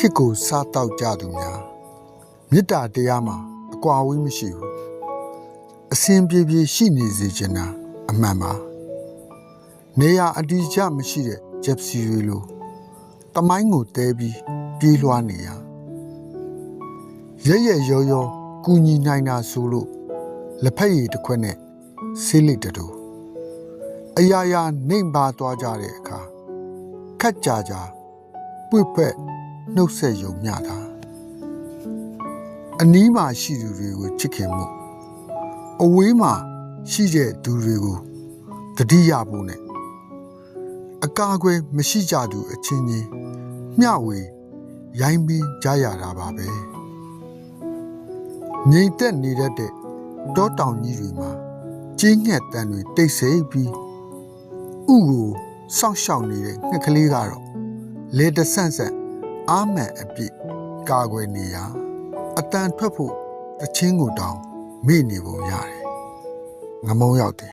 ခေတ်ကိုစားတောက်ကြသူများမေတ္တာတရားမှာအကွာအဝေးမရှိဘူးအစဉ်ပြေပြေရှိနေစေချင်တာအမှန်ပါနေရာအတိအကျမရှိတဲ့ဂျက်စီတွေလိုတမိုင်းကိုတဲပြီးပြေးလွှားနေရရဲရဲရောရောကူညီနိုင်တာဆိုလို့လက်ဖက်ရည်တစ်ခွက်နဲ့ဆေးလိပ်တူအရာရာနှိမ်ပါသွားကြတဲ့အခါခက်ကြပွေ့ဖက်နှုတ်ဆက်ယုံမျှတာအနီးမှာရှိသူတွေကိုချစ်ခင်မှုအဝေးမှာရှိတဲ့သူတွေကိုတတိယဖို့နဲ့အကာအကွယ်မရှိကြသူအချင်းချင်းမျှဝေရိုင်းပြီးကြရတာပါပဲငြိမ်သက်နေတတ်တဲ့တောတောင်ကြီးတွေမှာကြီးငှက်တန်တွေတိတ်ဆိတ်ပြီးဥကိုစောင့်ရှောက်နေတဲ့ငှက်ကလေးကတော့လေတဆန့်ဆန့်အားမှန်အပြည့်ကာကွယ်နေရအတန်ထွက်ဖို့တချင်းကိုတောင်မေ့နေပုံရတယ်ငမုံရောက်တယ်